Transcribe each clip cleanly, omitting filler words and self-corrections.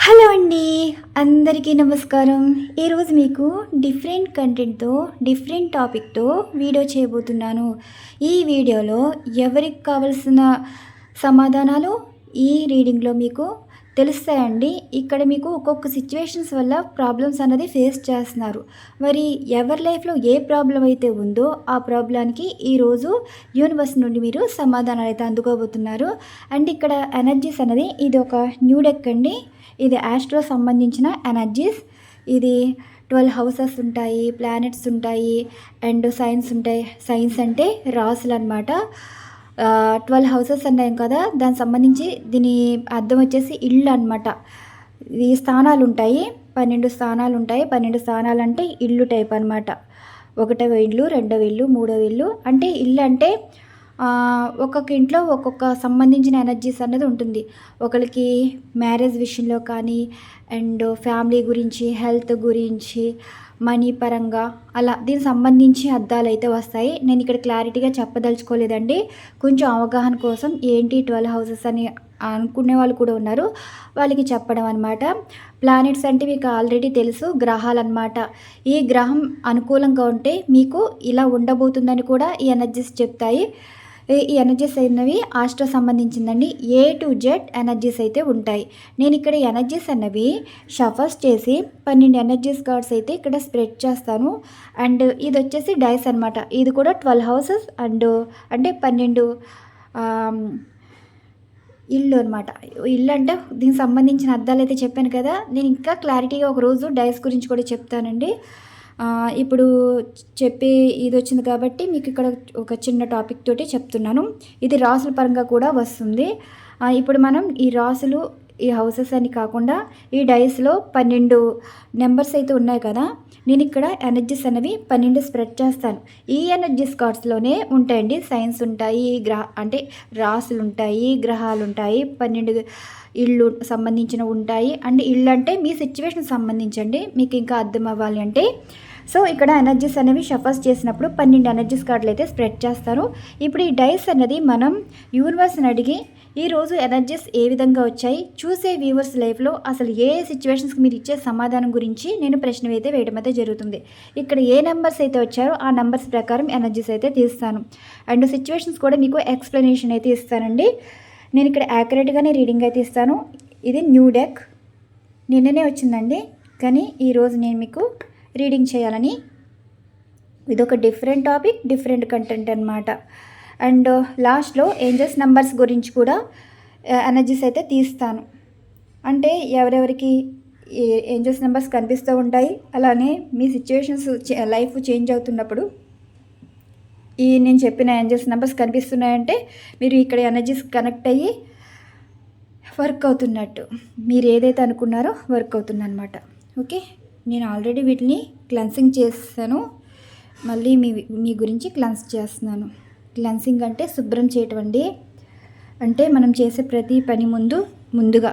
Hello అండి, అందరికీ నమస్కారం. ఈరోజు మీకు డిఫరెంట్ కంటెంట్తో డిఫరెంట్ టాపిక్తో వీడియో చేయబోతున్నాను. ఈ వీడియోలో ఎవరికి కావలసిన సమాధానాలు ఈ రీడింగ్లో మీకు తెలుస్తాయండి. ఇక్కడ మీకు ఒక్కొక్క సిచ్యువేషన్స్ వల్ల ప్రాబ్లమ్స్ అన్నది ఫేస్ చేస్తున్నారు. మరి ఎవరి లైఫ్లో ఏ ప్రాబ్లం అయితే ఉందో ఆ ప్రాబ్లానికి ఈరోజు యూనివర్స్ నుండి మీరు సమాధానాలు అయితే అందుకోబోతున్నారు. అండ్ ఇక్కడ ఎనర్జీస్ అనేది ఇది ఒక న్యూ డెక్ అండి. ఇది యాస్ట్రో సంబంధించిన ఎనర్జీస్. ఇది 12 హౌసెస్ ఉంటాయి, ప్లానెట్స్ ఉంటాయి అండ్ సైన్స్ ఉంటాయి. సైన్స్ అంటే రాసులు అనమాట. 12 హౌసెస్ అన్నాయి కదా, దానికి సంబంధించి దీని అర్థం వచ్చేసి ఇళ్ళు అనమాట. ఈ స్థానాలు ఉంటాయి, 12 స్థానాలు ఉంటాయి. 12 స్థానాలు అంటే ఇల్లు టైప్ అనమాట. 1వ ఇల్లు, 2వ ఇల్లు, 3వ ఇల్లు. అంటే ఇల్లు అంటే ఒక్కొక్క ఇంట్లో ఒక్కొక్క సంబంధించిన ఎనర్జీస్ అనేది ఉంటుంది. ఒకరికి మ్యారేజ్ విషయంలో కానీ అండ్ ఫ్యామిలీ గురించి, హెల్త్ గురించి, మనీ పరంగా అలా దీనికి సంబంధించి అర్థాలు అయితే వస్తాయి. నేను ఇక్కడ క్లారిటీగా చెప్పదలుచుకోలేదండి, కొంచెం అవగాహన కోసం. ఏంటి 12 హౌసెస్ అని అనుకునే వాళ్ళు కూడా ఉన్నారు, వాళ్ళకి చెప్పడం అనమాట. ప్లానెట్స్ అంటే మీకు ఆల్రెడీ తెలుసు, గ్రహాలు అనమాట. ఈ గ్రహం అనుకూలంగా ఉంటే మీకు ఇలా ఉండబోతుందని కూడా ఈ ఎనర్జీస్ చెప్తాయి. ఈ ఎనర్జీస్ అయినవి ఆస్ట్రో సంబంధించిందండి. A to Z ఎనర్జీస్ అయితే ఉంటాయి. నేను ఇక్కడ ఎనర్జీస్ అన్నవి షఫల్స్ చేసి 12 ఎనర్జీస్ కార్డ్స్ అయితే ఇక్కడ స్ప్రెడ్ చేస్తాను. అండ్ ఇది వచ్చేసి డైస్ అనమాట. ఇది కూడా 12 హౌసెస్ అండ్ అంటే 12 ఇల్లు అనమాట. ఇల్లు అంటే దీనికి సంబంధించిన అర్థాలు అయితే చెప్పాను కదా. నేను ఇంకా క్లారిటీగా ఒకరోజు డైస్ గురించి కూడా చెప్తానండి. ఇప్పుడు చెప్పే ఇది వచ్చింది కాబట్టి మీకు ఇక్కడ ఒక చిన్న టాపిక్ తోటి చెప్తున్నాను. ఇది రాసుల పరంగా కూడా వస్తుంది. ఇప్పుడు మనం ఈ రాసులు, ఈ హౌసెస్ అని కాకుండా ఈ డైస్లో 12 నెంబర్స్ అయితే ఉన్నాయి కదా, నేను ఇక్కడ ఎనర్జీస్ అనేవి 12 స్ప్రెడ్ చేస్తాను. ఈ ఎనర్జీస్ కార్డ్స్లోనే ఉంటాయండి. సైన్స్ ఉంటాయి, అంటే రాసులు ఉంటాయి, గ్రహాలు ఉంటాయి, 12 ఇళ్ళు సంబంధించిన ఉంటాయి. అండ్ ఇళ్ళు అంటే మీ సిచ్యువేషన్ సంబంధించండి, మీకు ఇంకా అర్థం అవ్వాలి అంటే. సో ఇక్కడ ఎనర్జీస్ అనేవి షఫల్స్ చేసినప్పుడు 12 ఎనర్జీస్ కార్డులు అయితే స్ప్రెడ్ చేస్తారు. ఇప్పుడు ఈ డైస్ అన్నది మనం యూనివర్స్ని అడిగి ఈరోజు ఎనర్జీస్ ఏ విధంగా వచ్చాయి, చూసే వ్యూవర్స్ లైఫ్లో అసలు ఏ సిచ్యువేషన్స్కి మీరు ఇచ్చే సమాధానం గురించి నేను ప్రశ్న అయితే వేయడం అయితే జరుగుతుంది. ఇక్కడ ఏ నెంబర్స్ అయితే వచ్చారో ఆ నెంబర్స్ ప్రకారం ఎనర్జీస్ అయితే తీస్తాను. అండ్ సిచ్యువేషన్స్ కూడా మీకు ఎక్స్ప్లెనేషన్ అయితే ఇస్తానండి. నేను ఇక్కడ యాక్యురేట్గానే రీడింగ్ అయితే ఇస్తాను. ఇది న్యూ డెక్, నిన్ననే వచ్చిందండి, కానీ ఈరోజు నేను మీకు రీడింగ్ చేయాలని. ఇదొక డిఫరెంట్ టాపిక్, డిఫరెంట్ కంటెంట్ అనమాట. అండ్ లాస్ట్లో ఏంజల్స్ నెంబర్స్ గురించి కూడా ఎనర్జీస్ అయితే తీస్తాను. అంటే ఎవరెవరికి ఏంజల్స్ నెంబర్స్ కనిపిస్తూ ఉంటాయి, అలానే మీ సిచ్యువేషన్స్ లైఫ్ చేంజ్ అవుతున్నప్పుడు ఈ నేను చెప్పిన ఏంజల్స్ నెంబర్స్ కనిపిస్తున్నాయంటే మీరు ఇక్కడ ఎనర్జీస్ కనెక్ట్ అయ్యి వర్క్ అవుతున్నట్టు, మీరు ఏదైతే అనుకున్నారో వర్క్ అవుతుందన్నమాట. ఓకే, నేను ఆల్రెడీ వీటిని క్లెన్సింగ్ చేస్తాను, మళ్ళీ మీ గురించి క్లెన్స్ చేస్తున్నాను. క్లెన్సింగ్ అంటే శుభ్రం చేయటం అండి. అంటే మనం చేసే ప్రతి పని ముందుగా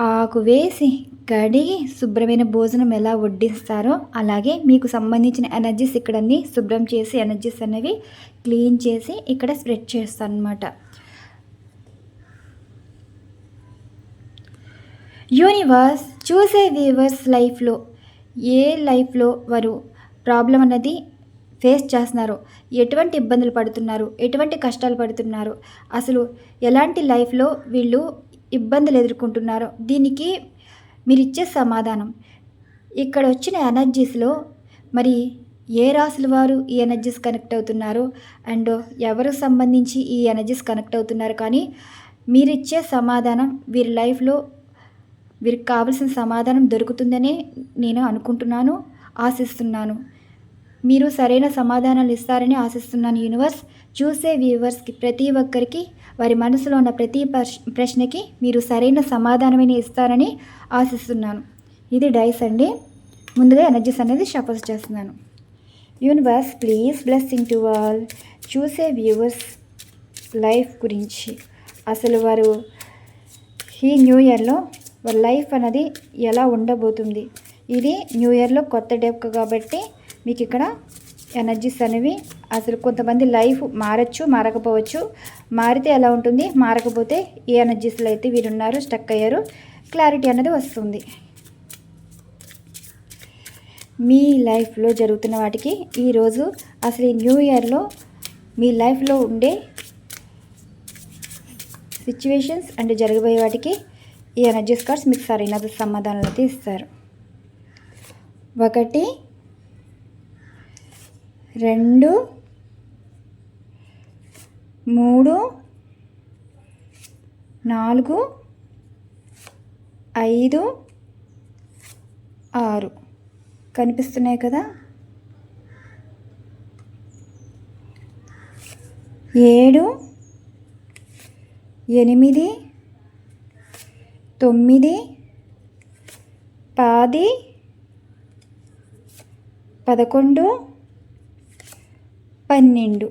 ఆకు వేసి కడిగి శుభ్రమైన భోజనం ఎలా వడ్డిస్తారో అలాగే మీకు సంబంధించిన ఎనర్జీస్ ఇక్కడ అన్నీ శుభ్రం చేసి ఎనర్జీస్ అనేవి క్లీన్ చేసి ఇక్కడ స్ప్రెడ్ చేస్తాను అనమాట. యూనివర్స్ చూసే వ్యూవర్స్ లైఫ్లో ఏ లైఫ్లో వారు ప్రాబ్లం అన్నది ఫేస్ చేస్తున్నారు, ఎటువంటి ఇబ్బందులు పడుతున్నారు, ఎటువంటి కష్టాలు పడుతున్నారు, అసలు ఎలాంటి లైఫ్లో వీళ్ళు ఇబ్బందులు ఎదుర్కొంటున్నారో దీనికి మీరు ఇచ్చే సమాధానం. ఇక్కడ వచ్చిన ఎనర్జీస్లో మరి ఏ రాసుల వారు ఈ ఎనర్జీస్ కనెక్ట్ అవుతున్నారు అండ్ ఎవరు సంబంధించి ఈ ఎనర్జీస్ కనెక్ట్ అవుతున్నారు, కానీ మీరు ఇచ్చే సమాధానం వీరి లైఫ్లో వీరికి కావలసిన సమాధానం దొరుకుతుందని నేను అనుకుంటున్నాను, ఆశిస్తున్నాను. మీరు సరైన సమాధానాలు ఇస్తారని ఆశిస్తున్నాను. యూనివర్స్ చూసే వ్యూవర్స్కి ప్రతి ఒక్కరికి వారి మనసులో ఉన్న ప్రతి ప్రశ్నకి మీరు సరైన సమాధానమైన ఇస్తారని ఆశిస్తున్నాను. ఇది డైస్ అండి. ముందుగా ఎనర్జీస్ అనేది షఫల్స్ చేస్తున్నాను. Universe please blessing to all. చూసే వ్యూవర్స్ లైఫ్ గురించి అసలు వారు ఈ న్యూ ఇయర్లో వారి లైఫ్ అనేది ఎలా ఉండబోతుంది. ఇది న్యూ ఇయర్లో కొత్త డెక్ కాబట్టి మీకు ఇక్కడ ఎనర్జీస్ అనేవి అసలు కొంతమంది లైఫ్ మారచ్చు, మారకపోవచ్చు. మారితే ఎలా ఉంటుంది, మారకపోతే ఏ ఎనర్జీస్లో అయితే వీరున్నారు, స్టక్ అయ్యారు, క్లారిటీ అనేది వస్తుంది. మీ లైఫ్లో జరుగుతున్న వాటికి ఈరోజు అసలు ఈ న్యూ ఇయర్లో మీ లైఫ్లో ఉండే సిచ్యువేషన్స్ అండ్ జరగబోయే వాటికి ఈ ఎనర్జీస్ కార్డ్స్ మీకు సరైన సమాధానాలు అయితే ఇస్తారు. 1 2 3 4 5 6 కనిపిస్తున్నాయి కదా. 7 8 9 10 11 12.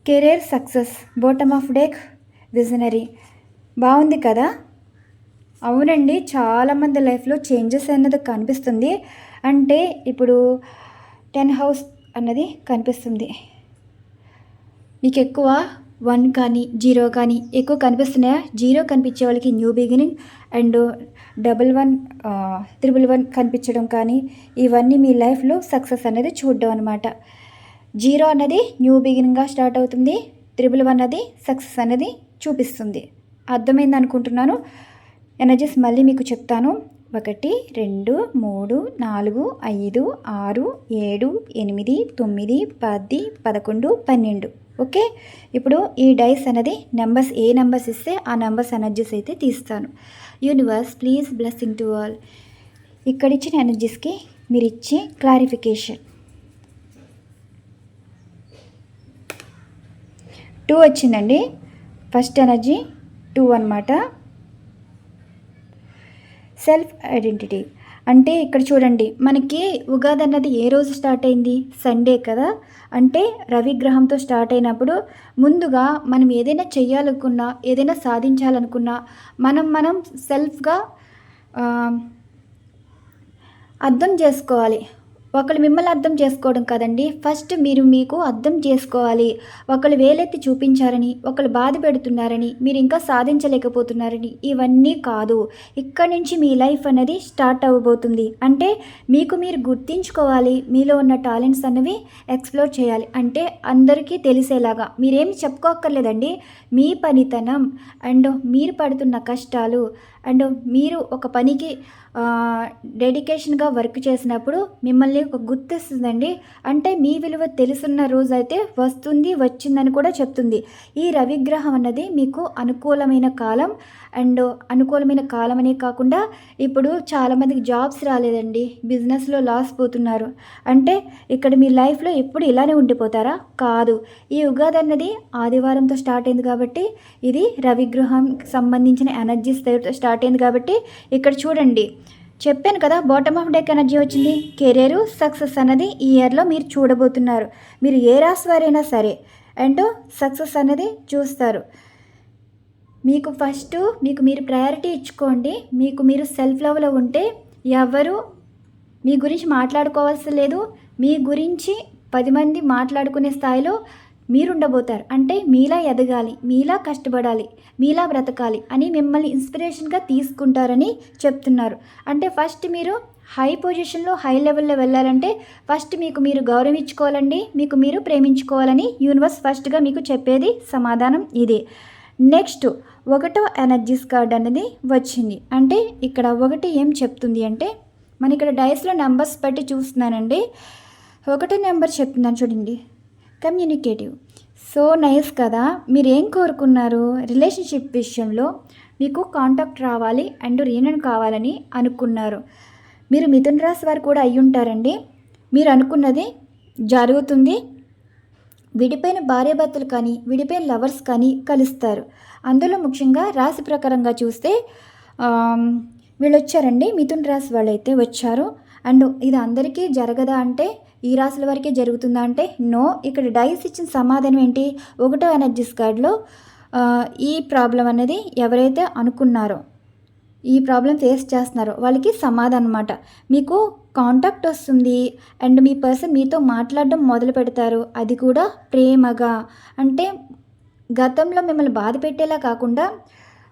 Career success, bottom of deck, visionary. బాగుంది కదా. అవునండి, చాలామంది లైఫ్లో చేంజెస్ అన్నది కనిపిస్తుంది. అంటే ఇప్పుడు 10 హౌస్ అన్నది కనిపిస్తుంది. మీకు ఎక్కువ 1 కానీ 0 కానీ ఎక్కువ కనిపిస్తున్నాయా? 0 కనిపించే వాళ్ళకి న్యూ బిగినింగ్ అండ్ 11 111 కనిపించడం కానీ ఇవన్నీ మీ లైఫ్లో సక్సెస్ అనేది చూడడం అనమాట. 0 అన్నది న్యూ బిగినింగ్గా స్టార్ట్ అవుతుంది, 111 అన్నది సక్సెస్ అనేది చూపిస్తుంది. అర్థమైంది అనుకుంటున్నాను. ఎనర్జీస్ మళ్ళీ మీకు చెప్తాను. 1 2 3 4 5 6 7 8 9 10 11 12. ఓకే, ఇప్పుడు ఈ డైస్ అనేది నెంబర్స్, ఏ నెంబర్స్ ఇస్తే ఆ నెంబర్స్ ఎనర్జీస్ అయితే తీస్తాను. Universe please blessing to all. ఇక్కడ ఇచ్చిన ఎనర్జీస్కి మీరు ఇచ్చే క్లారిఫికేషన్. 2 వచ్చిందండి. ఫస్ట్ ఎనర్జీ 2 అన్నమాట. సెల్ఫ్ ఐడెంటిటీ అంటే ఇక్కడ చూడండి, మనకి ఉగాది అన్నది ఏ రోజు స్టార్ట్ అయింది? సండే కదా. అంటే రవిగ్రహంతో స్టార్ట్ అయినప్పుడు ముందుగా మనం ఏదైనా చెయ్యాలనుకున్నా, ఏదైనా సాధించాలనుకున్నా మనం సెల్ఫ్గా అర్థం చేసుకోవాలి. ఒకళ్ళు మిమ్మల్ని అర్థం చేసుకోవడం కాదండి, ఫస్ట్ మీరు మీకు అర్థం చేసుకోవాలి. ఒకళ్ళు వేలెత్తి చూపించారని, ఒకళ్ళు బాధ పెడుతున్నారని, మీరు ఇంకా సాధించలేకపోతున్నారని ఇవన్నీ కాదు. ఇక్కడి నుంచి మీ లైఫ్ అనేది స్టార్ట్ అవ్వబోతుంది. అంటే మీకు మీరు గుర్తించుకోవాలి, మీలో ఉన్న టాలెంట్స్ అన్నవి ఎక్స్ప్లోర్ చేయాలి. అంటే అందరికీ తెలిసేలాగా మీరేమి చెప్పుకోక్కర్లేదండి. మీ పనితనం అండ్ మీరు పడుతున్న కష్టాలు అండ్ మీరు ఒక పనికి డెడికేషన్గా వర్క్ చేసినప్పుడు మిమ్మల్ని ఒక గుర్తిస్తుందండి. అంటే మీ విలువ తెలుసున్న రోజు అయితే వస్తుంది, వచ్చిందని కూడా చెప్తుంది. ఈ రవిగ్రహం అన్నది మీకు అనుకూలమైన కాలం. అండ్ అనుకూలమైన కాలం అనే కాకుండా ఇప్పుడు చాలామందికి జాబ్స్ రాలేదండి, బిజినెస్లో లాస్ పోతున్నారు. అంటే ఇక్కడ మీ లైఫ్లో ఎప్పుడు ఇలానే ఉండిపోతారా? కాదు. ఈ ఉగాది అన్నది ఆదివారంతో స్టార్ట్ అయింది కాబట్టి, ఇది రవిగ్రహం సంబంధించిన ఎనర్జీస్ స్టార్ట్ అయింది కాబట్టి ఇక్కడ చూడండి, చెప్పాను కదా బాటమ్ ఆఫ్ డెక్ ఎనర్జీ వచ్చింది. కెరీరు సక్సెస్ అన్నది ఈ ఇయర్లో మీరు చూడబోతున్నారు. మీరు ఏ రాశి వారైనా సరే అండ్ సక్సెస్ అనేది చూస్తారు. మీకు ఫస్ట్ మీకు మీరు ప్రయారిటీ ఇచ్చుకోండి. మీకు మీరు సెల్ఫ్ లవ్లో ఉంటే ఎవరు మీ గురించి మాట్లాడుకోవాల్సి లేదు. మీ గురించి 10 మంది మాట్లాడుకునే స్థాయిలో మీరు ఉండబోతారు. అంటే మీలా ఎదగాలి, మీలా కష్టపడాలి, మీలా బ్రతకాలి అని మిమ్మల్ని ఇన్స్పిరేషన్గా తీసుకుంటారని చెప్తున్నారు. అంటే ఫస్ట్ మీరు హై పొజిషన్లో, హై లెవెల్లో వెళ్ళాలంటే ఫస్ట్ మీకు మీరు గౌరవించుకోవాలండి, మీకు మీరు ప్రేమించుకోవాలని యూనివర్స్ ఫస్ట్గా మీకు చెప్పేది సమాధానం ఇదే. నెక్స్ట్ 1వ ఎనర్జీస్ కార్డ్ అనేది వచ్చింది. అంటే ఇక్కడ 1 ఏం చెప్తుంది అంటే, మన ఇక్కడ డైస్లో నెంబర్స్ బట్టి చూస్తున్నానండి. 1 నెంబర్ చెప్తున్నాను చూడండి, కమ్యూనికేటివ్. సో నైస్ కదా. మీరు ఏం కోరుకున్నారు? రిలేషన్షిప్ విషయంలో మీకు కాంటాక్ట్ రావాలి అండ్ రీయూనియన్ కావాలని అనుకున్నారు. మీరు మిథున రాశి వారు కూడా అయి ఉంటారండి. మీరు అనుకున్నది జరుగుతుంది. విడిపోయిన భార్యాభర్తలు కానీ, విడిపోయిన లవర్స్ కానీ కలుస్తారు. అందులో ముఖ్యంగా రాశి ప్రకారంగా చూస్తే వీళ్ళు వచ్చారండి, మిథున రాశి వాళ్ళు అయితే వచ్చారు. అండ్ ఇది అందరికీ జరగదా అంటే, ఈ రాశుల వరకే జరుగుతుందా అంటే నో. ఇక్కడ డైస్ ఇచ్చిన సమాధానం ఏంటి? 1వ ఎనర్జీస్ కార్డ్లో ఈ ప్రాబ్లం అనేది ఎవరైతే అనుకున్నారో ఈ ప్రాబ్లం ఫేస్ చేస్తున్నారో వాళ్ళకి సమాధానం అన్నమాట. మీకు కాంటాక్ట్ వస్తుంది అండ్ మీ పర్సన్ మీతో మాట్లాడడం మొదలు పెడతారు. అది కూడా ప్రేమగా. అంటే గతంలో మిమ్మల్ని బాధ పెట్టేలా కాకుండా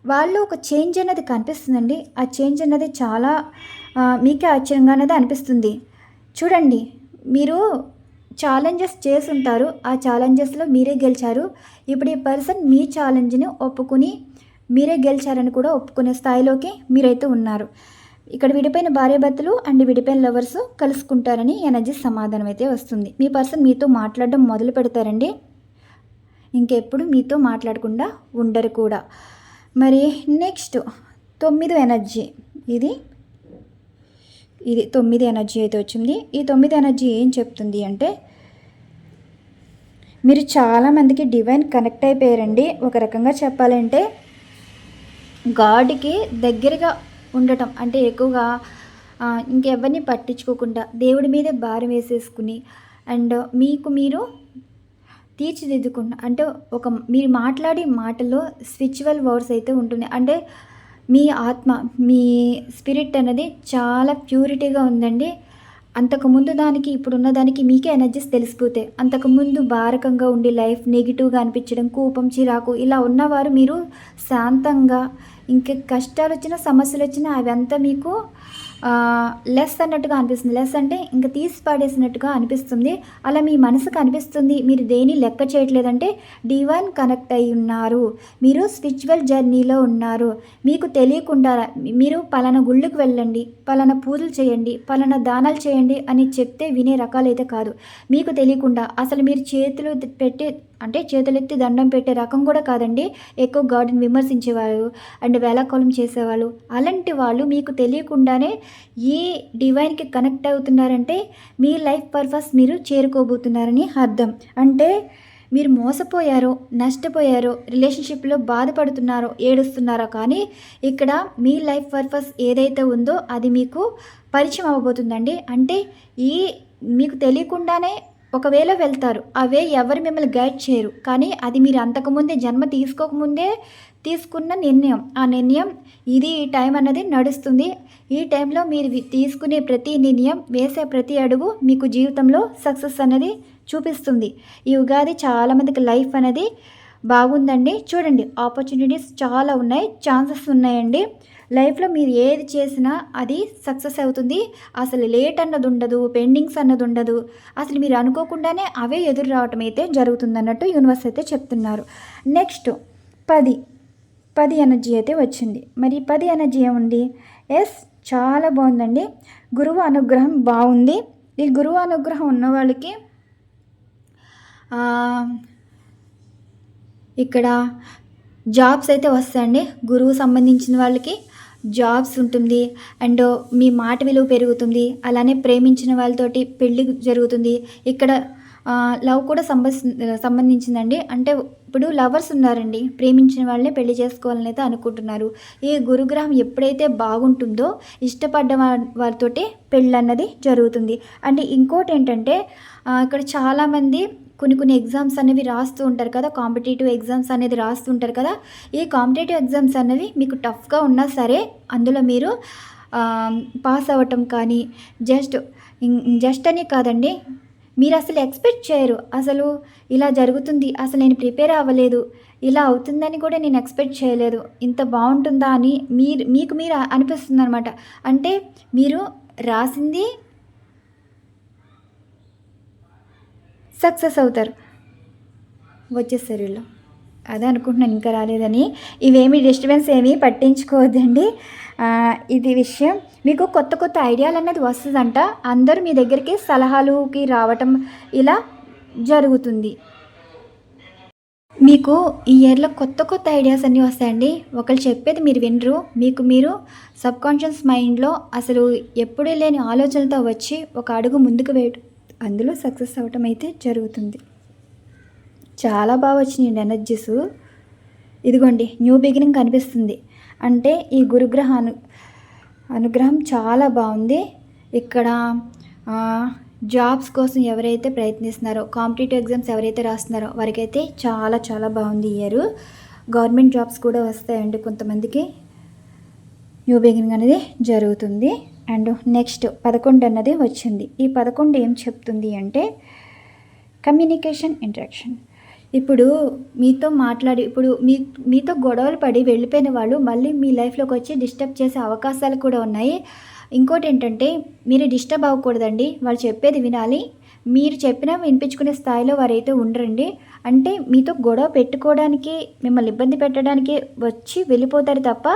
వాళ్ళు ఒక చేంజ్ అనేది కనిపిస్తుందండి. ఆ చేంజ్ అన్నది చాలా మీకే ఆశ్చర్యంగా అనేది అనిపిస్తుంది. చూడండి, మీరు ఛాలెంజెస్ చేసుంటారు. ఆ ఛాలెంజెస్‌లో మీరే గెలిచారు. ఇప్పుడు ఈ పర్సన్ మీ ఛాలెంజ్‌ని ఒప్పుకొని మీరే గెలిచారని కూడా ఒప్పుకునే స్థాయిలోకి మీరైతే ఉన్నారు. ఇక్కడ విడిపోయిన భార్యాభర్తలు అండ్ విడిపోయిన లవర్స్ కలుసుకుంటారని ఎనర్జీ సమాధానం అయితే వస్తుంది. మీ పర్సన్ మీతో మాట్లాడడం మొదలు పెడతారండి. ఇంకెప్పుడు మీతో మాట్లాడకుండా ఉండరు కూడా. మరి నెక్స్ట్ 9 ఎనర్జీ. ఇది 9 ఎనర్జీ అయితే వచ్చింది. ఈ 9 ఎనర్జీ ఏం చెప్తుంది అంటే, మీరు చాలామందికి డివైన్ కనెక్ట్ అయిపోయారండి. ఒక రకంగా చెప్పాలంటే గాడ్కి దగ్గరగా ఉండటం అంటే ఎక్కువగా ఇంకెవరిని పట్టించుకోకుండా దేవుడి మీదే భారం వేసేసుకుని అండ్ మీకు మీరు తీర్చిదిద్దుకున్న అంటే మీరు మాట్లాడే మాటల్లో స్పిరిచువల్ వర్డ్స్ అయితే ఉంటుంది. అంటే మీ ఆత్మ, మీ స్పిరిట్ అనేది చాలా ప్యూరిటీగా ఉందండి. అంతకుముందు దానికి ఇప్పుడున్న దానికి మీకే ఎనర్జీస్ తెలిసిపోతాయి. అంతకుముందు భారకంగా ఉండి లైఫ్ నెగిటివ్గా అనిపించడం, కోపం, చిరాకు ఇలా ఉన్నవారు మీరు శాంతంగా ఇంక కష్టాలు వచ్చినా సమస్యలు వచ్చినా అవంతా మీకు లెస్ అన్నట్టుగా అనిపిస్తుంది. లెస్ అంటే ఇంకా తీసి పాడేసినట్టుగా అనిపిస్తుంది. అలా మీ మనసుకు అనిపిస్తుంది. మీరు దేని లెక్క చేయట్లేదంటే డివైన్ కనెక్ట్ అయి ఉన్నారు. మీరు స్పిరిచువల్ జర్నీలో ఉన్నారు. మీకు తెలియకుండా మీరు పలానా గుళ్ళకు వెళ్ళండి, పలానా పూజలు చేయండి, పలానా దానాలు చేయండి అని చెప్తే వినే రకాలైతే కాదు. మీకు తెలియకుండా అసలు మీరు చేతులు పెట్టి అంటే చేతులెత్తి దండం పెట్టే రకం కూడా కాదండి. ఎక్కువ గాడ్ని విమర్శించేవాళ్ళు అండ్ వేళాకోళం చేసేవాళ్ళు. అలాంటి వాళ్ళు మీకు తెలియకుండానే ఈ డివైన్కి కనెక్ట్ అవుతున్నారంటే మీ లైఫ్ పర్పస్ మీరు చేరుకోబోతున్నారని అర్థం. అంటే మీరు మోసపోయారో, నష్టపోయారో, రిలేషన్షిప్లో బాధపడుతున్నారో, ఏడుస్తున్నారో కానీ ఇక్కడ మీ లైఫ్ పర్పస్ ఏదైతే ఉందో అది మీకు పరిచయం అవ్వబోతుందండి. అంటే మీకు తెలియకుండానే ఒకవేళ వెళ్తారు. అవే ఎవరు మిమ్మల్ని గైడ్ చేయరు. కానీ అది మీరు అంతకుముందే జన్మ తీసుకోకముందే తీసుకున్న నిర్ణయం. ఆ నిర్ణయం ఈ టైం అన్నది నడుస్తుంది. ఈ టైంలో మీరు తీసుకునే ప్రతి నిర్ణయం, వేసే ప్రతి అడుగు మీకు జీవితంలో సక్సెస్ అనేది చూపిస్తుంది. ఈ ఉగాది చాలామందికి లైఫ్ అనేది బాగుందండి. చూడండి, ఆపర్చునిటీస్ చాలా ఉన్నాయి, ఛాన్సెస్ ఉన్నాయండి. లైఫ్లో మీరు ఏది చేసినా అది సక్సెస్ అవుతుంది. అసలు లేట్ అన్నది ఉండదు, పెండింగ్స్ అన్నది ఉండదు. అసలు మీరు అనుకోకుండానే అవే ఎదురు రావటం అయితే జరుగుతుంది అన్నట్టు యూనివర్స్ అయితే చెప్తున్నారు. నెక్స్ట్ 10 ఎనర్జీ అయితే వచ్చింది. మరి 10 ఎనర్జీ ఏముంది? చాలా బాగుందండి. గురువు అనుగ్రహం బాగుంది. ఈ గురువు అనుగ్రహం ఉన్న వాళ్ళకి ఇక్కడ జాబ్స్ అయితే వస్తాయండి. గురువు సంబంధించిన వాళ్ళకి జాబ్స్ ఉంటుంది అండ్ మీ మాట విలువ పెరుగుతుంది. అలానే ప్రేమించిన వాళ్ళతోటి పెళ్ళి జరుగుతుంది. ఇక్కడ లవ్ కూడా సంబంధించిందండి. అంటే ఇప్పుడు లవర్స్ ఉన్నారండి, ప్రేమించిన వాళ్ళని పెళ్లి చేసుకోవాలని అయితే అనుకుంటున్నారు. ఈ గురుగ్రహం ఎప్పుడైతే బాగుంటుందో ఇష్టపడ్డ వారితోటి పెళ్ళి అన్నది జరుగుతుంది. అండ్ ఇంకోటి ఏంటంటే ఇక్కడ చాలామంది కొన్ని ఎగ్జామ్స్ అనేవి రాస్తూ ఉంటారు కదా, కాంపిటేటివ్ ఎగ్జామ్స్ అనేది రాస్తూ ఉంటారు కదా. ఈ కాంపిటేటివ్ ఎగ్జామ్స్ అనేవి మీకు టఫ్గా ఉన్నా సరే అందులో మీరు పాస్ అవ్వటం కానీ జస్ట్ అని కాదండి, మీరు అసలు ఎక్స్పెక్ట్ చేయరు. అసలు ఇలా జరుగుతుంది, అసలు నేను ప్రిపేర్ అవ్వలేదు, ఇలా అవుతుందని కూడా నేను ఎక్స్పెక్ట్ చేయలేదు, ఇంత బాగుంటుందా అని మీకు మీరు అనిపిస్తుంది అనమాట. అంటే మీరు రాసింది సక్సెస్ అవుతారు. వచ్చేస్తారు వీళ్ళు. అదే అనుకుంటున్నాను, ఇంకా రాలేదని. ఇవేమీ డిస్టర్బెన్స్ ఏమీ పట్టించుకోవద్దండి. ఇది విషయం. మీకు కొత్త ఐడియాలు అనేది వస్తుందంట. అందరూ మీ దగ్గరికి సలహాలుకి రావటం ఇలా జరుగుతుంది. మీకు ఈ ఇయర్లో కొత్త ఐడియాస్ అన్నీ వస్తాయండి. ఒకళ్ళు చెప్పేది మీరు వినరు. మీరు సబ్కాన్షియస్ మైండ్లో అసలు ఎప్పుడూ లేని ఆలోచనలతో వచ్చి ఒక అడుగు ముందుకు వేయటం, అందులో సక్సెస్ అవ్వటం అయితే జరుగుతుంది. చాలా బాగా వచ్చినాయండి ఎనర్జీస్. ఇదిగోండి, న్యూ బిగినింగ్ కనిపిస్తుంది. అంటే ఈ గురుగ్రహ అనుగ్రహం చాలా బాగుంది. ఇక్కడ జాబ్స్ కోసం ఎవరైతే ప్రయత్నిస్తున్నారో, కాంపిటేటివ్ ఎగ్జామ్స్ ఎవరైతే రాస్తున్నారో వారికైతే చాలా బాగుంది ఇయర్. గవర్నమెంట్ జాబ్స్ కూడా వస్తాయండి కొంతమందికి. న్యూ బిగినింగ్ అనేది జరుగుతుంది. అండ్ నెక్స్ట్ 11 అన్నది వచ్చింది. ఈ 11 ఏం చెప్తుంది అంటే కమ్యూనికేషన్ ఇంటరాక్షన్. ఇప్పుడు మీతో మాట్లాడి మీతో గొడవలు పడి వెళ్ళిపోయిన వాళ్ళు మళ్ళీ మీ లైఫ్లోకి వచ్చి డిస్టర్బ్ చేసే అవకాశాలు కూడా ఉన్నాయి. ఇంకోటి ఏంటంటే మీరు డిస్టర్బ్ అవ్వకూడదండి, వాళ్ళు చెప్పేది వినాలి. మీరు చెప్పినా వినిపించుకునే స్థాయిలో వారైతే ఉండరండి. అంటే మీతో గొడవ పెట్టుకోవడానికి, మిమ్మల్ని ఇబ్బంది పెట్టడానికి వచ్చి వెళ్ళిపోతారు తప్ప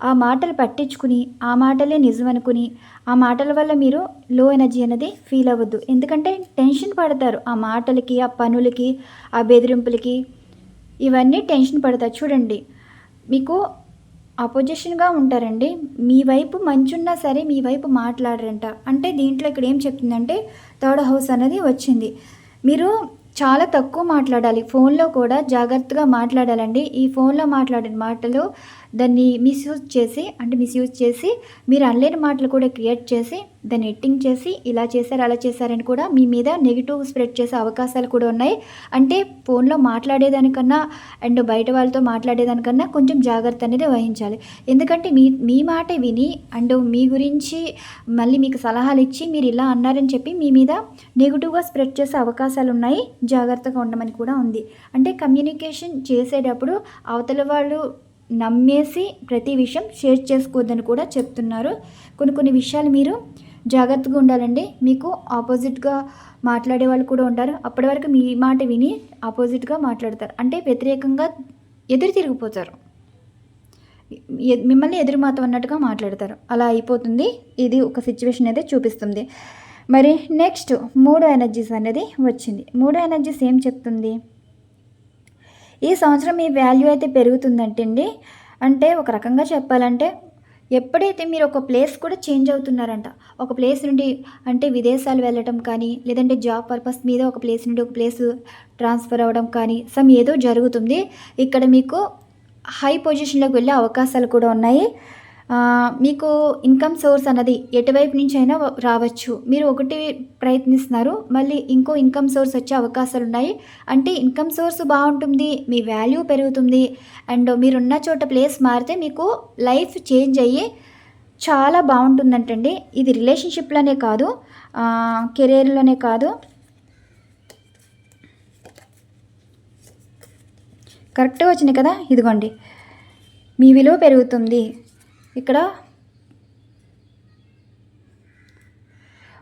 ఆ మాటలు పట్టించుకుని ఆ మాటలే నిజం అనుకుని ఆ మాటల వల్ల మీరు లో ఎనర్జీ అనేది ఫీల్ అవ్వద్దు. ఎందుకంటే టెన్షన్ పడతారు ఆ మాటలకి, ఆ పనులకి, ఆ బెదిరింపులకి, ఇవన్నీ టెన్షన్ పడతారు. చూడండి, మీకు అపోజిషన్గా ఉంటారండి. మీ వైపు మంచున్నా సరే మీ వైపు మాట్లాడరంట. అంటే దీంట్లో ఇక్కడ ఏం చెప్తుందంటే థర్డ్ హౌస్ అనేది వచ్చింది. మీరు చాలా తక్కువ మాట్లాడాలి. ఫోన్లో కూడా జాగ్రత్తగా మాట్లాడాలండి. ఈ ఫోన్లో మాట్లాడిన మాటలు దాన్ని మిస్యూజ్ చేసి మీరు అనలేని మాటలు కూడా క్రియేట్ చేసి దాన్ని ఎడిటింగ్ చేసి ఇలా చేశారు అలా చేశారని కూడా మీ మీద నెగిటివ్ స్ప్రెడ్ చేసే అవకాశాలు కూడా ఉన్నాయి. అంటే ఫోన్లో మాట్లాడేదానికన్నా అండ్ బయట వాళ్ళతో మాట్లాడేదానికన్నా కొంచెం జాగ్రత్త అనేది వహించాలి. ఎందుకంటే మీ మాట విని అండ్ మీ గురించి మళ్ళీ మీకు సలహాలు ఇచ్చి మీరు ఇలా అన్నారని చెప్పి మీ మీద నెగిటివ్గా స్ప్రెడ్ చేసే అవకాశాలు ఉన్నాయి. జాగ్రత్తగా ఉండమని కూడా ఉంది. అంటే కమ్యూనికేషన్ చేసేటప్పుడు అవతల వాళ్ళు నమ్మేసి ప్రతి విషయం షేర్ చేసుకోవద్దని కూడా చెప్తున్నారు. కొన్ని విషయాలు మీరు జాగ్రత్తగా ఉండాలండి. మీకు ఆపోజిట్గా మాట్లాడే వాళ్ళు కూడా ఉంటారు. అప్పటి వరకు మీ మాట విని ఆపోజిట్గా మాట్లాడతారు. అంటే వ్యతిరేకంగా ఎదురు తిరిగిపోతారు, మిమ్మల్ని ఎదురు మాతం అన్నట్టుగా మాట్లాడతారు. అలా అయిపోతుంది. ఇది ఒక సిచ్యువేషన్ అయితే చూపిస్తుంది. మరి నెక్స్ట్ 3 ఎనర్జీస్ అనేది వచ్చింది. 3 ఎనర్జీస్ ఏం చెప్తుంది? ఈ సంవత్సరం మీ వాల్యూ అయితే పెరుగుతుందంటండి. అంటే ఒక రకంగా చెప్పాలంటే ఎప్పుడైతే మీరు ఒక ప్లేస్ కూడా చేంజ్ అవుతున్నారంట, ఒక ప్లేస్ నుండి అంటే విదేశాలు వెళ్ళటం కానీ లేదంటే జాబ్ పర్పస్ మీద ఒక ప్లేస్ నుండి ఒక ప్లేస్ ట్రాన్స్ఫర్ అవ్వడం కానీ ఏదో జరుగుతుంది. ఇక్కడ మీకు హై పొజిషన్లోకి వెళ్ళే అవకాశాలు కూడా ఉన్నాయి. మీకు ఇన్కమ్ సోర్స్ అన్నది ఎటువైపు నుంచి అయినా రావచ్చు. మీరు ఒకటి ప్రయత్నిస్తున్నారు, మళ్ళీ ఇంకో ఇన్కమ్ సోర్స్ వచ్చే అవకాశాలు ఉన్నాయి. అంటే ఇన్కమ్ సోర్స్ బాగుంటుంది, మీ వాల్యూ పెరుగుతుంది. అండ్ మీరున్న చోట ప్లేస్ మారితే మీకు లైఫ్ చేంజ్ అయ్యి చాలా బాగుంటుందంటండి. ఇది రిలేషన్షిప్లోనే కాదు, కెరీర్లోనే కాదు, కరెక్ట్గా వచ్చింది కదా. ఇదిగోండి, మీ విలువ పెరుగుతుంది. ఇక్కడ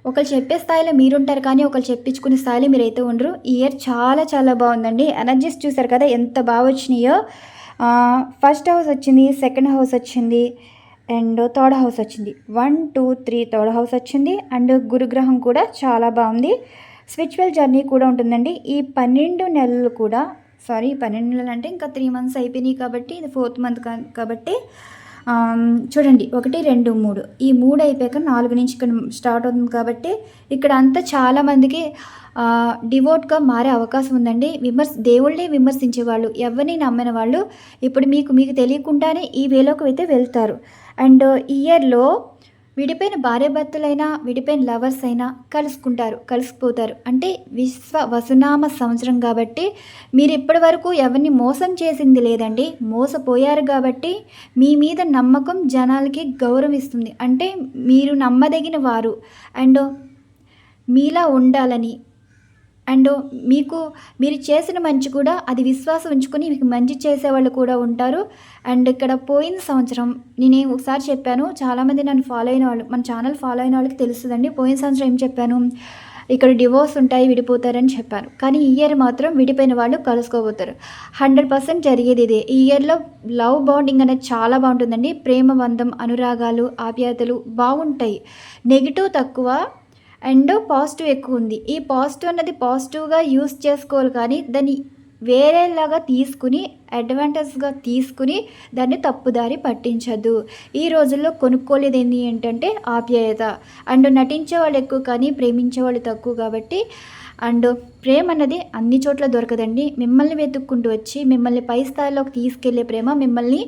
ఒకరు చెప్పే స్థాయిలో మీరుంటారు కానీ ఒకరు చెప్పించుకునే స్థాయిలో మీరైతే ఉండరు. ఈ ఇయర్ చాలా చాలా బాగుందండి. ఎనర్జీస్ చూసారు కదా ఎంత బాగా వచ్చినాయో. ఫస్ట్ హౌస్ వచ్చింది, సెకండ్ హౌస్ వచ్చింది అండ్ థర్డ్ హౌస్ వచ్చింది. 1, 2, 3 థర్డ్ హౌస్ వచ్చింది. అండ్ గురుగ్రహం కూడా చాలా బాగుంది. స్పిరిచువల్ జర్నీ కూడా ఉంటుందండి. ఈ 12 నెలలు కూడా 12 నెలలు అంటే ఇంకా 3 months అయిపోయినాయి కాబట్టి ఇది 4th month కాబట్టి చూడండి 1, 2, 3 ఈ 3 అయిపోయాక 4 నుంచి ఇక్కడ స్టార్ట్ అవుతుంది. కాబట్టి ఇక్కడ అంతా చాలామందికి డివోట్గా మారే అవకాశం ఉందండి. దేవుళ్ళే విమర్శించేవాళ్ళు, ఎవరిని నమ్మిన వాళ్ళు ఇప్పుడు మీకు తెలియకుండానే ఈ వేలోకి అయితే వెళ్తారు. అండ్ ఈ ఇయర్లో విడిపోయిన భార్యాభర్తలైనా విడిపోయిన లవర్స్ అయినా కలిసిపోతారు. అంటే వసునామ సంవత్సరం కాబట్టి మీరు ఇప్పటి వరకు ఎవరిని మోసం చేసింది లేదండి, మోసపోయారు కాబట్టి మీ మీద నమ్మకం జనాలకి గౌరవం ఇస్తుంది. అంటే మీరు నమ్మదగిన వారు అండ్ మీలా ఉండాలని అండ్ మీరు చేసిన మంచి కూడా అది విశ్వాసం ఉంచుకొని మీకు మంచి చేసేవాళ్ళు కూడా ఉంటారు. అండ్ ఇక్కడ పోయిన సంవత్సరం నేను ఒకసారి చెప్పాను, చాలామంది నన్ను ఫాలో అయిన వాళ్ళు, మన ఛానల్ ఫాలో అయిన వాళ్ళకి తెలుస్తుందండి. పోయిన సంవత్సరం ఏం చెప్పాను, ఇక్కడ డివోర్స్ ఉంటాయి, విడిపోతారని చెప్పాను. కానీ ఈ ఇయర్ మాత్రం విడిపోయిన వాళ్ళు కలుసుకోబోతారు. 100% జరిగేది ఇదే. ఈ ఇయర్లో లవ్ బాండింగ్ అనేది చాలా బాగుంటుందండి. ప్రేమ బంధం, అనురాగాలు, ఆప్యాయతలు బాగుంటాయి. నెగిటివ్ తక్కువ అండ్ పాజిటివ్ ఎక్కువ ఉంది. ఈ పాజిటివ్ అన్నది పాజిటివ్గా యూస్ చేసుకోవాలి కానీ దాన్ని వేరేలాగా తీసుకుని అడ్వాంటేజ్గా తీసుకుని దాన్ని తప్పుదారి పట్టించద్దు. ఈ రోజుల్లో కొనుక్కోలేది ఏంటంటే ఆప్యాయత. అండ్ నటించే వాళ్ళు ఎక్కువ కానీ ప్రేమించే వాళ్ళు తక్కువ. కాబట్టి అండ్ ప్రేమ అన్నది అన్ని చోట్ల దొరకదండి. మిమ్మల్ని వెతుక్కుంటూ వచ్చి మిమ్మల్ని పై స్థాయిలోకి తీసుకెళ్లే ప్రేమ మిమ్మల్ని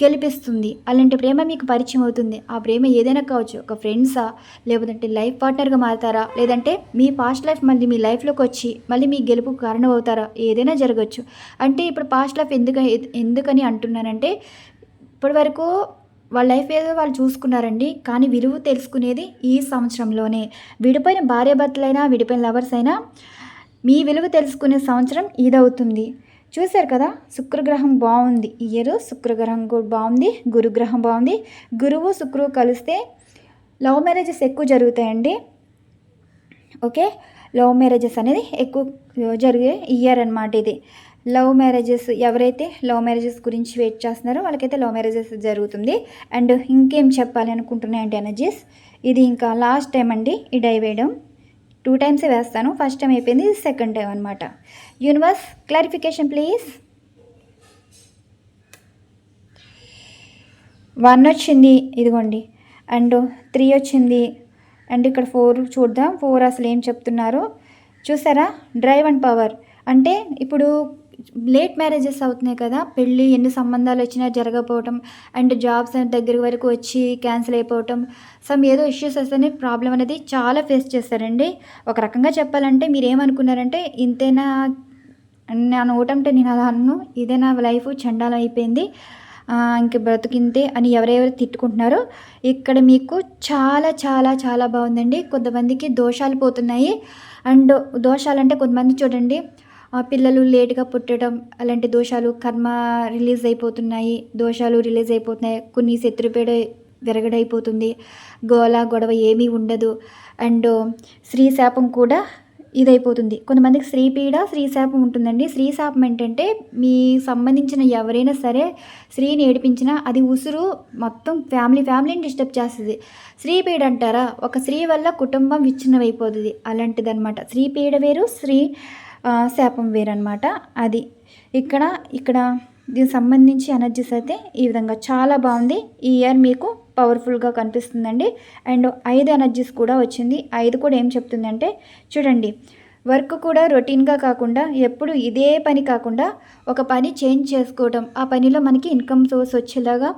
గెలిపిస్తుంది. అలాంటి ప్రేమ మీకు పరిచయం అవుతుంది. ఆ ప్రేమ ఏదైనా కావచ్చు, ఒక ఫ్రెండ్సా, లేదంటే లైఫ్ పార్ట్నర్గా మారుతారా, లేదంటే మీ పాస్ట్ లైఫ్ మళ్ళీ మీ లైఫ్లోకి వచ్చి మళ్ళీ మీ గెలుపుకు కారణం అవుతారా, ఏదైనా జరగచ్చు. అంటే ఇప్పుడు పాస్ట్ లైఫ్ ఎందుకని అంటున్నానంటే ఇప్పటి వరకు వాళ్ళ లైఫ్ ఏదో వాళ్ళు చూసుకున్నారండి. కానీ విలువ తెలుసుకునేది ఈ సంవత్సరంలోనే. విడిపోయిన భార్యాభర్తలైనా, విడిపోయిన లవర్స్ అయినా మీ విలువ తెలుసుకునే సంవత్సరం ఇదవుతుంది. చూశారు కదా, శుక్రగ్రహం బాగుంది. ఈ ఇయర్ శుక్రగ్రహం కూడా బాగుంది, గురుగ్రహం బాగుంది. గురువు శుక్రువు కలిస్తే లవ్ మ్యారేజెస్ ఎక్కువ జరుగుతాయండి. ఓకే, లవ్ మ్యారేజెస్ అనేది ఎక్కువ జరిగే ఇయర్ అనమాట ఇది. లవ్ మ్యారేజెస్ ఎవరైతే లవ్ మ్యారేజెస్ గురించి వెయిట్ చేస్తున్నారో వాళ్ళకైతే లవ్ మ్యారేజెస్ జరుగుతుంది. అండ్ ఇంకేం చెప్పాలి అనుకుంటున్నాయండి ఎనర్జీస్, ఇది ఇంకా లాస్ట్ టైం అండి ఈ డై వేయడం. 2 టైమ్సే వేస్తాను. ఫస్ట్ టైం అయిపోయింది, ఇది సెకండ్ టైం అనమాట. Universe clarification please. 1 వచ్చింది ఇదిగోండి, అండ్ 3 వచ్చింది, అండ్ ఇక్కడ 4 చూద్దాం. 4 అసలు ఏం చెప్తున్నారో చూసారా. డ్రైవ్ అండ్ పవర్ అంటే ఇప్పుడు లేట్ మ్యారేజెస్ అవుతున్నాయి కదా, పెళ్ళి ఎన్ని సంబంధాలు వచ్చినా జరగకపోవటం, అండ్ జాబ్స్ దగ్గర వరకు వచ్చి క్యాన్సిల్ అయిపోవటం, ఏదో ఇష్యూస్ వస్తేనే ప్రాబ్లం అనేది చాలా ఫేస్ చేస్తారండి. ఒక రకంగా చెప్పాలంటే మీరు ఏమనుకున్నారంటే ఇంతేనా నా నోటంటే నేను అలా అన్ను, ఇదే నా లైఫ్ చండాలం అయిపోయింది, ఇంక బ్రతుకింతే అని ఎవరెవరు తిట్టుకుంటున్నారో ఇక్కడ మీకు చాలా చాలా చాలా బాగుందండి. కొంతమందికి దోషాలు పోతున్నాయి. అండ్ దోషాలంటే కొంతమంది చూడండి పిల్లలు లేటుగా పుట్టడం, అలాంటి దోషాలు కర్మ రిలీజ్ అయిపోతున్నాయి, దోషాలు రిలీజ్ అయిపోతున్నాయి. కొన్ని శత్రుపేడ విరగడైపోతుంది, గొడవ ఏమీ ఉండదు. అండ్ స్త్రీ శాపం కూడా ఇదైపోతుంది. కొంతమందికి స్త్రీ శాపం ఉంటుందండి. స్త్రీ శాపం ఏంటంటే మీ సంబంధించిన ఎవరైనా సరే స్త్రీని ఏడిపించినా అది ఉసురు మొత్తం ఫ్యామిలీని డిస్టర్బ్ చేస్తుంది. స్త్రీ పీడ అంటారా, ఒక స్త్రీ వల్ల కుటుంబం విచ్ఛిన్నమైపోతుంది, అలాంటిదన్నమాట. స్త్రీ పీడ వేరు, స్త్రీ శాపం వేరనమాట. అది ఇక్కడ దీనికి సంబంధించి ఎనర్జీస్ అయితే ఈ విధంగా చాలా బాగుంది. ఈ ఇయర్ మీకు పవర్ఫుల్గా కనిపిస్తుందండి. అండ్ 5 ఎనర్జీస్ కూడా వచ్చింది. 5 కూడా ఏం చెప్తుందంటే చూడండి, వర్క్ కూడా రొటీన్గా కాకుండా ఎప్పుడు ఇదే పని కాకుండా ఒక పని చేంజ్ చేసుకోవడం, ఆ పనిలో మనకి ఇన్కమ్ సోర్స్ వచ్చేలాగా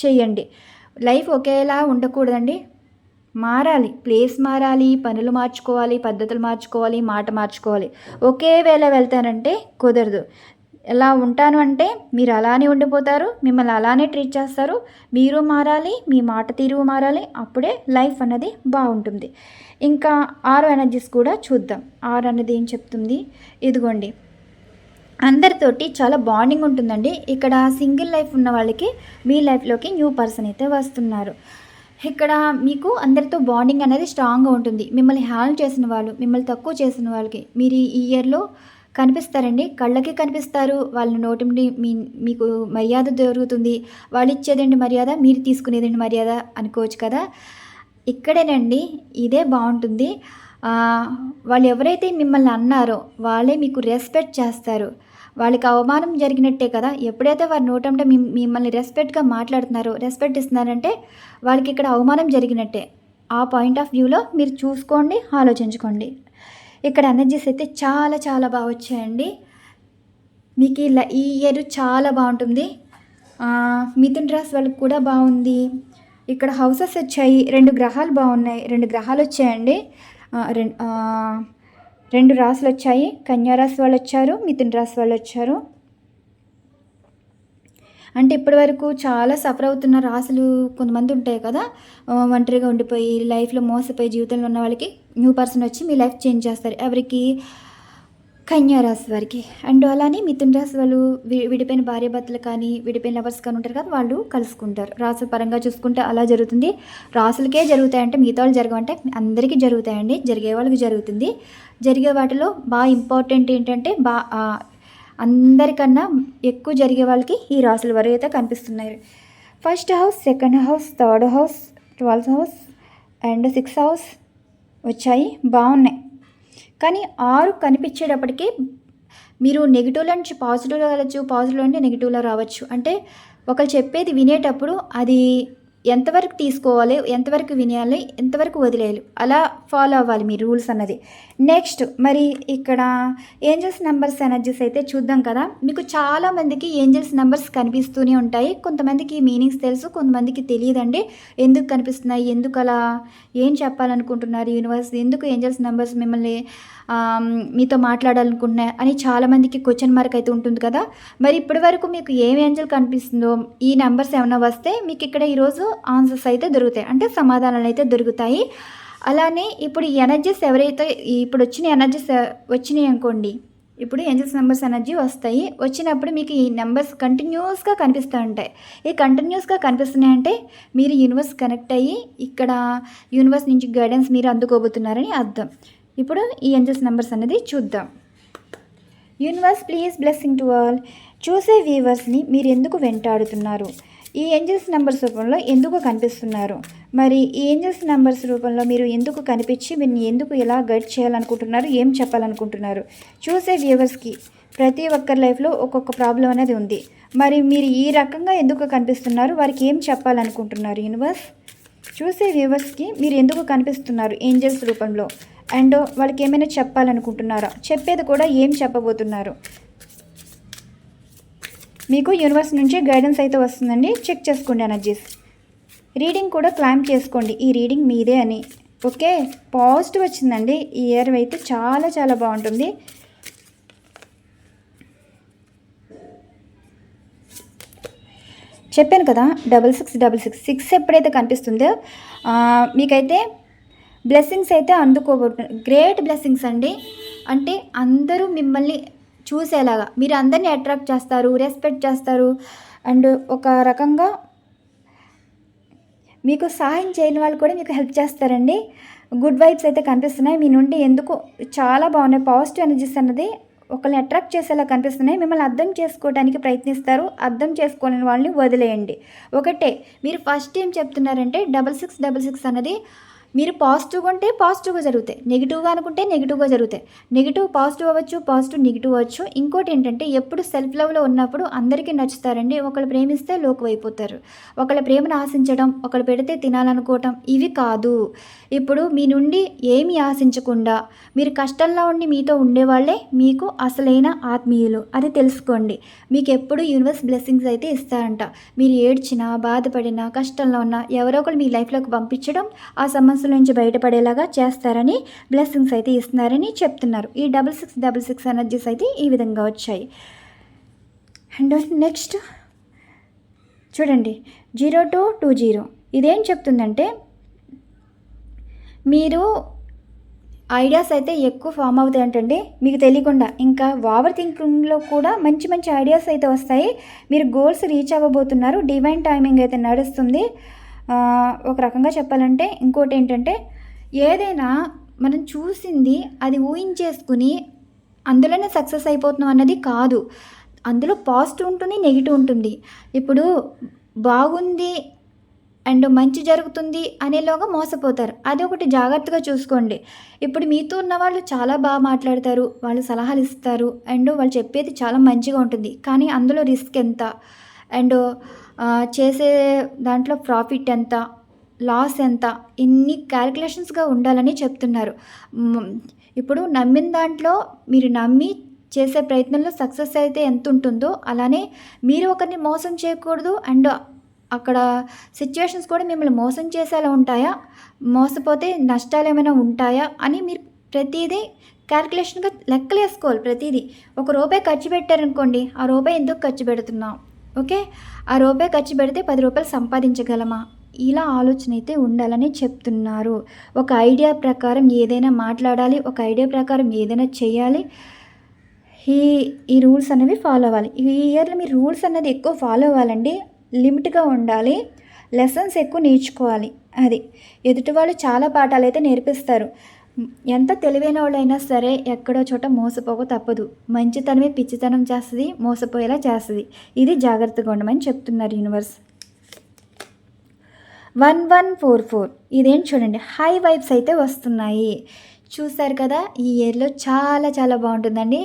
చేయండి. లైఫ్ ఒకేలా ఉండకూడదండి, మారాలి, ప్లేస్ మారాలి, పనులు మార్చుకోవాలి, పద్ధతులు మార్చుకోవాలి, మాట మార్చుకోవాలి. ఒకే వేళ వెళ్తానంటే కుదరదు. ఎలా ఉంటాను అంటే మీరు అలానే ఉండిపోతారు, మిమ్మల్ని అలానే ట్రీట్ చేస్తారు. మీరు మారాలి, మీ మాట తీరు మారాలి, అప్పుడే లైఫ్ అన్నది బాగుంటుంది. ఇంకా 6 ఎనర్జీస్ కూడా చూద్దాం. 6 అన్నది ఏం చెప్తుంది, ఇదిగోండి, అందరితోటి చాలా బాండింగ్ ఉంటుందండి. ఇక్కడ సింగిల్ లైఫ్ ఉన్న వాళ్ళకి మీ లైఫ్లోకి న్యూ పర్సన్ అయితే వస్తున్నారు. ఇక్కడ మీకు అందరితో బాండింగ్ అనేది స్ట్రాంగ్గా ఉంటుంది. మిమ్మల్ని హ్యాండ్ చేసిన వాళ్ళు, మిమ్మల్ని తక్కువ చేసిన వాళ్ళకి మీరు ఈ ఇయర్లో కనిపిస్తారండి. కళ్ళకి కనిపిస్తారు. వాళ్ళ నోటి నుండి మీకు మర్యాద దొరుకుతుంది. వాళ్ళు ఇచ్చేదండి మర్యాద, మీరు తీసుకునేదండి మర్యాద అనుకోవచ్చు కదా. ఇక్కడేనండి ఇదే బాగుంటుంది. వాళ్ళు ఎవరైతే మిమ్మల్ని అన్నారో వాళ్ళే మీకు రెస్పెక్ట్ చేస్తారు. వాళ్ళకి అవమానం జరిగినట్టే కదా. ఎప్పుడైతే వారి నోటంటే మిమ్మల్ని రెస్పెక్ట్గా మాట్లాడుతున్నారో, రెస్పెక్ట్ ఇస్తున్నారంటే వాళ్ళకి ఇక్కడ అవమానం జరిగినట్టే. ఆ పాయింట్ ఆఫ్ వ్యూలో మీరు చూసుకోండి, ఆలోచించుకోండి. ఇక్కడ ఎనర్జీస్ అయితే చాలా చాలా బాగా వచ్చాయండి. మీకు ఈ ఇయర్ చాలా బాగుంటుంది. మిథున్ రాశి వాళ్ళకి కూడా బాగుంది. ఇక్కడ హౌసెస్ వచ్చాయి, 2 గ్రహాలు బాగున్నాయి, 2 గ్రహాలు వచ్చాయండి. 2 రాశులు వచ్చాయి. కన్యా రాశి వాళ్ళు వచ్చారు, మిథున్ రాశి వాళ్ళు వచ్చారు. అంటే ఇప్పటి వరకు చాలా సఫర్ అవుతున్న రాశులు కొంతమంది ఉంటాయి కదా, ఒంటరిగా ఉండిపోయి లైఫ్లో మోసపోయి జీవితంలో ఉన్న వాళ్ళకి న్యూ పర్సన్ వచ్చి మీ లైఫ్ చేంజ్ చేస్తారు. ఎవరికి, కన్యా రాశి వారికి. అండ్ అలానే మిథున రాశి వాళ్ళు విడిపోయిన భార్యాభర్తలు కానీ విడిపోయిన లవర్స్ కానీ ఉంటారు కదా, వాళ్ళు కలుసుకుంటారు. రాశుల పరంగా చూసుకుంటే అలా జరుగుతుంది. రాశులకే జరుగుతాయంటే మిగతా వాళ్ళు జరగమంటే అందరికీ జరుగుతాయండి. జరిగే వాళ్ళకి జరుగుతుంది. జరిగే వాటిలో బాగా ఇంపార్టెంట్ ఏంటంటే అందరికన్నా ఎక్కువ జరిగే వాళ్ళకి ఈ రాశుల వరకు అయితే కనిపిస్తున్నాయి. 1st house, 2nd house, 3rd house, 12th house and 6th house వచ్చాయి, బాగున్నాయి. కానీ 6 కనిపించేటప్పటికి మీరు నెగిటివ్లో నుంచి పాజిటివ్లో వెళ్ళచ్చు, పాజిటివ్లో అంటే నెగిటివ్లో రావచ్చు. అంటే ఒకరు చెప్పేది వినేటప్పుడు అది ఎంతవరకు తీసుకోవాలి, ఎంతవరకు వినేయాలి, ఎంతవరకు వదిలేయాలి, అలా ఫాలో అవ్వాలి మీ రూల్స్ అన్నది. నెక్స్ట్ మరి ఇక్కడ ఏంజల్స్ నెంబర్స్ ఎనర్జీస్ అయితే చూద్దాం కదా. మీకు చాలామందికి ఏంజల్స్ నెంబర్స్ కనిపిస్తూనే ఉంటాయి. కొంతమందికి మీనింగ్స్ తెలుసు, కొంతమందికి తెలియదండి. ఎందుకు కనిపిస్తున్నాయి, ఎందుకు అలా, ఏం చెప్పాలనుకుంటున్నారు యూనివర్స్, ఎందుకు ఏంజల్స్ నెంబర్స్ మిమ్మల్ని మీతో మాట్లాడాలనుకుంటున్నాయి అని చాలామందికి క్వశ్చన్ మార్క్ అయితే ఉంటుంది కదా. మరి ఇప్పటి వరకు మీకు ఏం ఏంజల్ కనిపిస్తుందో, ఈ నెంబర్స్ ఏమైనా వస్తే మీకు ఇక్కడ ఈరోజు ఆన్సర్స్ అయితే దొరుకుతాయి, అంటే సమాధానాలు అయితే దొరుకుతాయి. అలానే ఇప్పుడు ఈ ఎనర్జీస్ ఎవరైతే ఇప్పుడు వచ్చిన ఎనర్జీస్ వచ్చినాయి అనుకోండి, ఇప్పుడు ఏంజల్స్ నెంబర్స్ ఎనర్జీ వస్తాయి. వచ్చినప్పుడు మీకు ఈ నెంబర్స్ కంటిన్యూస్గా కనిపిస్తూ ఉంటాయి. ఈ కంటిన్యూస్గా కనిపిస్తున్నాయంటే మీరు యూనివర్స్ కనెక్ట్ అయ్యి ఇక్కడ యూనివర్స్ నుంచి గైడెన్స్ మీరు అందుకోబోతున్నారని అర్థం. ఇప్పుడు ఈ ఏంజల్స్ నెంబర్స్ అనేది చూద్దాం. Universe please blessing to all. చూసే వ్యూవర్స్ని మీరు ఎందుకు వెంటాడుతున్నారు, ఈ ఏంజల్స్ నెంబర్స్ రూపంలో ఎందుకు కనిపిస్తున్నారు, మరి ఈ ఏంజల్స్ నెంబర్స్ రూపంలో మీరు ఎందుకు కనిపించి మీరు ఎందుకు ఎలా గైడ్ చేయాలనుకుంటున్నారు, ఏం చెప్పాలనుకుంటున్నారు. చూసే వ్యూవర్స్కి ప్రతి ఒక్కరి లైఫ్లో ఒక్కొక్క ప్రాబ్లం అనేది ఉంది. మరి మీరు ఈ రకంగా ఎందుకు కనిపిస్తున్నారు, వారికి ఏం చెప్పాలనుకుంటున్నారు యూనివర్స్. చూసే వ్యూవర్స్కి మీరు ఎందుకు కనిపిస్తున్నారు ఏంజల్స్ రూపంలో, అండ్ వాళ్ళకి ఏమైనా చెప్పాలనుకుంటున్నారా, చెప్పేది కూడా ఏం చెప్పబోతున్నారు. మీకు యూనివర్స్ నుంచి గైడెన్స్ అయితే వస్తుందండి. చెక్ చేసుకోండి ఎనర్జీస్. రీడింగ్ కూడా క్లైమ్ చేసుకోండి, ఈ రీడింగ్ మీదే అని. ఓకే, పాజిటివ్ వచ్చిందండి. ఈ ఇయర్ అయితే చాలా చాలా బాగుంటుంది. చెప్పాను కదా 6666 ఎప్పుడైతే కనిపిస్తుందో మీకైతే బ్లెస్సింగ్స్ అయితే అందుకోబోతున్నారు. గ్రేట్ బ్లెస్సింగ్స్ అండి. అంటే అందరూ మిమ్మల్ని చూసేలాగా మీరు అందరినీ అట్రాక్ట్ చేస్తారు, రెస్పెక్ట్ చేస్తారు, అండ్ ఒక రకంగా మీకు సహాయం చేయని వాళ్ళు కూడా మీకు హెల్ప్ చేస్తారండి. గుడ్ వైబ్స్ అయితే కనిపిస్తున్నాయి మీ నుండి. ఎందుకు చాలా బాగున్నాయి. పాజిటివ్ ఎనర్జీస్ అన్నది ఒకరిని అట్రాక్ట్ చేసేలా కనిపిస్తున్నాయి. మిమ్మల్ని అర్థం చేసుకోవడానికి ప్రయత్నిస్తారు. అర్థం చేసుకోలేని వాళ్ళని వదిలేయండి. ఒకటే మీరు ఫస్ట్ ఏం చెప్తున్నారంటే 6666 అన్నది మీరు పాజిటివ్గా ఉంటే పాజిటివ్గా జరుగుతాయి, నెగిటివ్గా అనుకుంటే నెగిటివ్గా జరుగుతాయి. నెగిటివ్ పాజిటివ్ అవ్వచ్చు, పాజిటివ్ నెగిటివ్ అవ్వచ్చు. ఇంకోటి ఏంటంటే ఎప్పుడు సెల్ఫ్ లవ్లో ఉన్నప్పుడు అందరికీ నచ్చుతారండి. ఒకళ్ళు ప్రేమిస్తే లోకు అయిపోతారు. ఒకళ్ళ ప్రేమను ఆశించడం, ఒకళ్ళు పెడితే తినాలనుకోవటం ఇవి కాదు. ఇప్పుడు మీ నుండి ఏమీ ఆశించకుండా మీరు కష్టంలో ఉండి మీతో ఉండేవాళ్ళే మీకు అసలైన ఆత్మీయులు, అది తెలుసుకోండి. మీకు ఎప్పుడు యూనివర్స్ బ్లెస్సింగ్స్ అయితే ఇస్తారంట. మీరు ఏడ్చినా, బాధపడినా, కష్టంలో ఉన్నా ఎవరో ఒకరు మీ లైఫ్లోకి పంపించడం, ఆ సమస్య నుంచి బయటపడేలాగా చేస్తారని, బ్లెస్సింగ్స్ అయితే ఇస్తున్నారని చెప్తున్నారు. ఈ 6666 ఎనర్జీస్ అయితే ఈ విధంగా వచ్చాయి. అండ్ నెక్స్ట్ చూడండి 0220 ఇదేం చెప్తుందంటే మీరు ఐడియాస్ అయితే ఎక్కువ ఫామ్ అవుతాయి అంటండి మీకు తెలియకుండా. ఇంకా ఓవర్ థింకింగ్లో కూడా మంచి మంచి ఐడియాస్ అయితే వస్తాయి. మీరు గోల్స్ రీచ్ అవ్వబోతున్నారు. డివైన్ టైమింగ్ అయితే నడుస్తుంది. ఒక రకంగా చెప్పాలంటే ఇంకోటి ఏంటంటే ఏదైనా మనం చూసింది అది ఊహించేసుకుని అందులోనే సక్సెస్ అయిపోతున్నాం అన్నది కాదు. అందులో పాజిటివ్ ఉంటుంది, నెగిటివ్ ఉంటుంది. ఇప్పుడు బాగుంది అండ్ మంచి జరుగుతుంది అనేలోగా మోసపోతారు. అది ఒకటి జాగ్రత్తగా చూసుకోండి. ఇప్పుడు మీతో ఉన్న వాళ్ళు చాలా బాగా మాట్లాడతారు, వాళ్ళు సలహాలు ఇస్తారు, అండ్ వాళ్ళు చెప్పేది చాలా మంచిగా ఉంటుంది. కానీ అందులో రిస్క్ ఎంత, అండ్ చేసే దాంట్లో ప్రాఫిట్ ఎంత, లాస్ ఎంత, ఇన్ని క్యాలిక్యులేషన్స్గా ఉండాలని చెప్తున్నారు. ఇప్పుడు నమ్మిన దాంట్లో మీరు నమ్మి చేసే ప్రయత్నంలో సక్సెస్ అయితే ఎంత ఉంటుందో అలానే మీరు ఒకరిని మోసం చేయకూడదు. అండ్ అక్కడ సిచ్యువేషన్స్ కూడా మిమ్మల్ని మోసం చేసేలా ఉంటాయా, మోసపోతే నష్టాలు ఏమైనా ఉంటాయా అని మీరు ప్రతిదీ క్యాలిక్యులేషన్గా లెక్కలు వేసుకోవాలి. ప్రతిదీ ₹1 ఖర్చు పెట్టారనుకోండి, ఆ రూపాయి ఎందుకు ఖర్చు పెడుతున్నాం, ఓకే, ఆ రూపాయి ఖర్చు పెడితే ₹10 సంపాదించగలమా, ఇలా ఆలోచన అయితే ఉండాలని చెప్తున్నారు. ఒక ఐడియా ప్రకారం ఏదైనా మాట్లాడాలి, ఒక ఐడియా ప్రకారం ఏదైనా చేయాలి. ఈ రూల్స్ అనేవి ఫాలో అవ్వాలి. ఈ ఇయర్లో మీరు రూల్స్ అన్నది ఎక్కువ ఫాలో అవ్వాలండి. లిమిట్గా ఉండాలి, లెసన్స్ ఎక్కువ నేర్చుకోవాలి. అది ఎదుటి వాళ్ళు చాలా పాఠాలు అయితే నేర్పిస్తారు. ఎంత తెలివైన వాళ్ళైనా సరే ఎక్కడో చోట మోసపోక తప్పదు. మంచితనమే పిచ్చితనం చేస్తుంది, మోసపోయేలా చేస్తుంది. ఇది జాగ్రత్తగా ఉండమని చెప్తున్నారు యూనివర్స్. 1144 ఇదేం చూడండి, హై వైబ్స్ అయితే వస్తున్నాయి. చూసారు కదా, ఈ ఇయర్లో చాలా చాలా బాగుంటుందండి.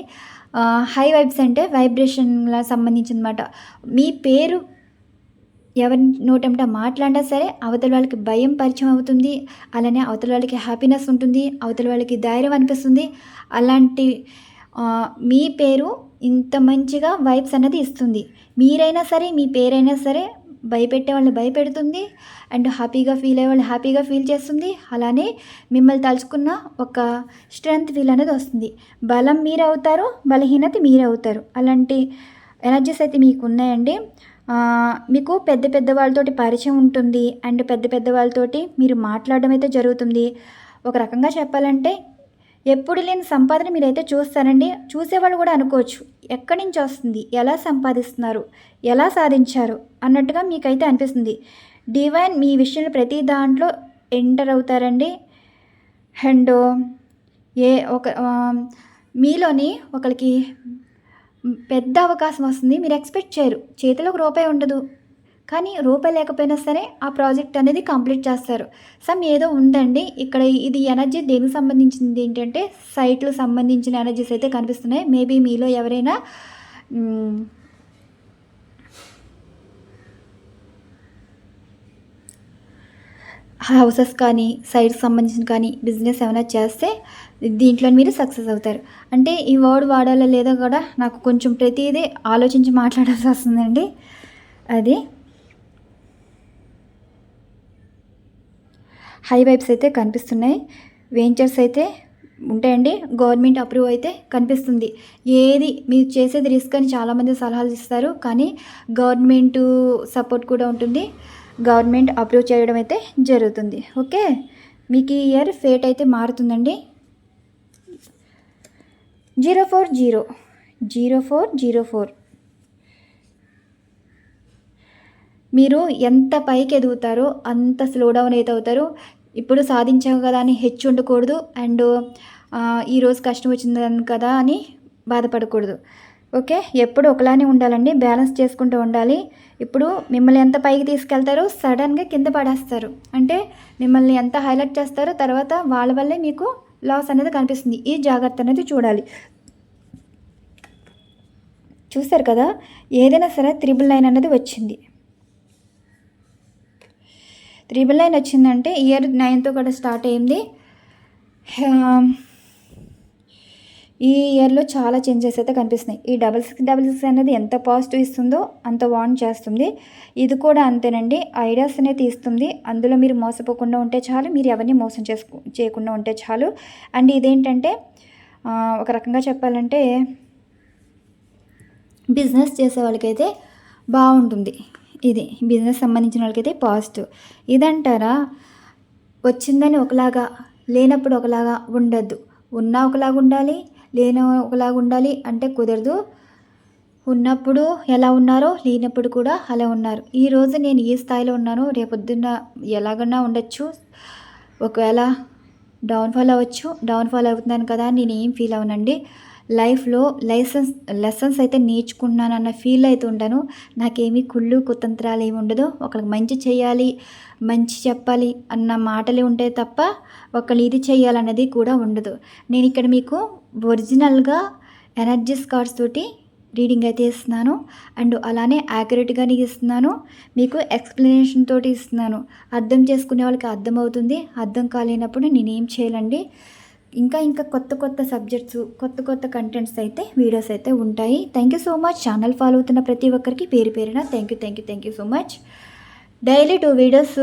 హై వైబ్స్ అంటే వైబ్రేషన్లా సంబంధించి అనమాట. మీ పేరు ఎవరి నోటెంట మాట్లాడినా సరే అవతల వాళ్ళకి భయం పరిచయం అవుతుంది. అలానే అవతల వాళ్ళకి హ్యాపీనెస్ ఉంటుంది. అవతల వాళ్ళకి ధైర్యం అనిపిస్తుంది. అలాంటి మీ పేరు ఇంత మంచిగా వైబ్స్ అనేది ఇస్తుంది. మీరైనా సరే, మీ పేరైనా సరే భయపెట్టే వాళ్ళని భయపెడుతుంది. అండ్ హ్యాపీగా ఫీల్ అయ్యే వాళ్ళు హ్యాపీగా ఫీల్ చేస్తుంది. అలానే మిమ్మల్ని తలుచుకున్న ఒక స్ట్రెంగ్త్ ఫీల్ అనేది వస్తుంది. బలం మీరే అవుతారు, బలహీనత మీరే అవుతారు. అలాంటి ఎనర్జీస్ అయితే మీకు ఉన్నాయండి. మీకు పెద్ద పెద్ద వాళ్ళతోటి పరిచయం ఉంటుంది. అండ్ పెద్ద పెద్ద వాళ్ళతోటి మీరు మాట్లాడడం అయితే జరుగుతుంది. ఒక రకంగా చెప్పాలంటే ఎప్పుడు లేని సంపాదన మీరైతే చూస్తారండి. చూసేవాళ్ళు కూడా అనుకోవచ్చు, ఎక్కడి నుంచి వస్తుంది, ఎలా సంపాదిస్తున్నారు, ఎలా సాధించారు అన్నట్టుగా మీకైతే అనిపిస్తుంది. డివైన్ మీ విషయంలో ప్రతి దాంట్లో ఎంటర్ అవుతారండి. అండ్ మీలోని ఒకరికి పెద్ద అవకాశం వస్తుంది. మీరు ఎక్స్పెక్ట్ చేయరు. చేతిలో ఒక రూపాయి ఉండదు, కానీ రూపాయి లేకపోయినా సరే ఆ ప్రాజెక్ట్ అనేది కంప్లీట్ చేస్తారు. సమ్ ఏదో ఉందండి ఇక్కడ. ఇది ఎనర్జీ దేనికి సంబంధించింది ఏంటంటే సైట్లు సంబంధించిన ఎనర్జీస్ అయితే కనిపిస్తున్నాయి. మేబీ మీలో ఎవరైనా హౌసెస్ కానీ సైట్స్ సంబంధించిన కానీ బిజినెస్ ఏమైనా చేస్తే దీంట్లో మీరు సక్సెస్ అవుతారు. అంటే ఈ వర్డ్ వాడాలో లేదో కూడా నాకు కొంచెం ప్రతిదీ ఆలోచించి మాట్లాడాల్సి వస్తుందండి. అది హై వైబ్స్ అయితే కనిపిస్తున్నాయి. వెంచర్స్ అయితే ఉంటాయండి. గవర్నమెంట్ అప్రూవ్ అయితే కనిపిస్తుంది. ఏది మీరు చేసేది రిస్క్ అని చాలామంది సలహాలు ఇస్తారు, కానీ గవర్నమెంట్ సపోర్ట్ కూడా ఉంటుంది. గవర్నమెంట్ అప్రూవ్ చేయడం అయితే జరుగుతుంది. ఓకే, మీకు ఈ ఇయర్ ఫేట్ అయితే మారుతుందండి. 0404 మీరు ఎంత పైకి ఎదుగుతారో అంత స్లో డౌన్ అయితే అవుతారు. ఇప్పుడు సాధించాం కదా అని హెచ్చు ఉండకూడదు. అండ్ ఈరోజు కష్టం వచ్చింది కదా అని బాధపడకూడదు. ఓకే, ఎప్పుడు ఒకలానే ఉండాలండి. బ్యాలెన్స్ చేసుకుంటూ ఉండాలి. ఇప్పుడు మిమ్మల్ని ఎంత పైకి తీసుకెళ్తారో సడన్గా కింద పడేస్తారు. అంటే మిమ్మల్ని ఎంత హైలైట్ చేస్తారో తర్వాత వాళ్ళ వల్లే మీకు లాస్ అనేది కనిపిస్తుంది. ఈ జాగ్రత్త అనేది చూడాలి. చూస్తారు కదా, ఏదైనా సరే 999 అనేది వచ్చింది. 999 వచ్చిందంటే ఇయర్ 9తో కూడా స్టార్ట్ అయింది. ఈ ఇయర్లో చాలా చేంజెస్ అయితే కనిపిస్తున్నాయి. ఈ 6666 అనేది ఎంత పాజిటివ్ ఇస్తుందో అంత వార్న్ చేస్తుంది. ఇది కూడా అంతేనండి, ఐడియాస్ అనేది ఇస్తుంది. అందులో మీరు మోసపోకుండా ఉంటే చాలు, మీరు ఎవరిని మోసం చేయకుండా ఉంటే చాలు. అండ్ ఇదేంటంటే ఒక రకంగా చెప్పాలంటే బిజినెస్ చేసే వాళ్ళకైతే బాగుంటుంది. ఇది బిజినెస్ సంబంధించిన వాళ్ళకైతే పాజిటివ్. ఇదంటారా, వచ్చిందని ఒకలాగా లేనప్పుడు ఒకలాగా ఉండద్దు. ఉన్నా ఒకలాగా ఉండాలి, లేని ఒకలాగా ఉండాలి అంటే కుదరదు. ఉన్నప్పుడు ఎలా ఉన్నారో లేనప్పుడు కూడా అలా ఉన్నారు. ఈరోజు నేను ఈ స్థాయిలో ఉన్నాను, రేపొద్దున్న ఎలాగన్నా ఉండొచ్చు. ఒకవేళ డౌన్ఫాల్ అవ్వచ్చు. డౌన్ఫాల్ అవుతున్నాను కదా నేను ఏం ఫీల్ అవనండి. లైఫ్లో లెసన్స్ అయితే నేర్చుకుంటున్నానన్న ఫీల్ అయితే ఉంటాను. నాకేమీ కుళ్ళు కుతంత్రాలు ఏమి ఉండదు. ఒకరికి మంచి చేయాలి, మంచి చెప్పాలి అన్న మాటలే ఉంటాయి తప్ప ఒకళ్ళు ఇది చేయాలన్నది కూడా ఉండదు. నేను ఇక్కడ మీకు ఒరిజినల్గా ఎనర్జీస్ కార్డ్స్ తోటి రీడింగ్ అయితే ఇస్తున్నాను. అండ్ అలానే యాక్యురేట్గానే ఇస్తున్నాను. మీకు ఎక్స్ప్లెనేషన్ తోటి ఇస్తున్నాను. అర్థం చేసుకునే వాళ్ళకి అర్థమవుతుంది. అర్థం కాలేనప్పుడు నేనేం చేయాలండి. ఇంకా కొత్త సబ్జెక్ట్స్, కొత్త కంటెంట్స్ అయితే వీడియోస్ అయితే ఉంటాయి. Thank you so much. Channel follow అవుతున్న ప్రతి ఒక్కరికి పేరు పేరున thank you so much. Daily 2 videos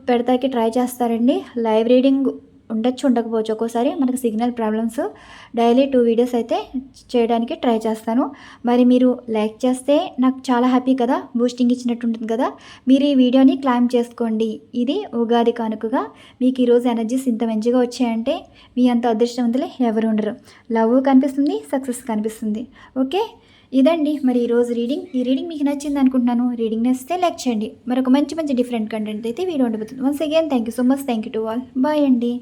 పెడతాకి ట్రై చేస్తారండి. లైవ్ రీడింగ్ ఉండొచ్చు, ఉండకపోవచ్చు. ఒక్కోసారి మనకు సిగ్నల్ ప్రాబ్లమ్స్. డైలీ 2 వీడియోస్ అయితే చేయడానికి ట్రై చేస్తాను. మరి మీరు లైక్ చేస్తే నాకు చాలా హ్యాపీ కదా, బూస్టింగ్ ఇచ్చినట్టు ఉంటుంది కదా. మీరు ఈ వీడియోని క్లైమ్ చేసుకోండి. ఇది ఉగాది కానుకగా మీకు ఈరోజు ఎనర్జీస్ ఇంత మంచిగా వచ్చాయంటే మీ అంత అదృష్టవంతులే ఎవరు ఉండరు. లవ్ కనిపిస్తుంది, సక్సెస్ కనిపిస్తుంది. ఓకే, ఇదండి మరి ఈరోజు రీడింగ్. ఈ రీడింగ్ మీకు నచ్చింది అనుకుంటున్నాను. రీడింగ్ నచ్చితే లైక్ చేయండి. మరొక మంచి డిఫరెంట్ కంటెంట్ అయితే వీడియో ఉండబోతుంది. Once again thank you so much. Thank you to all. Bye అండి.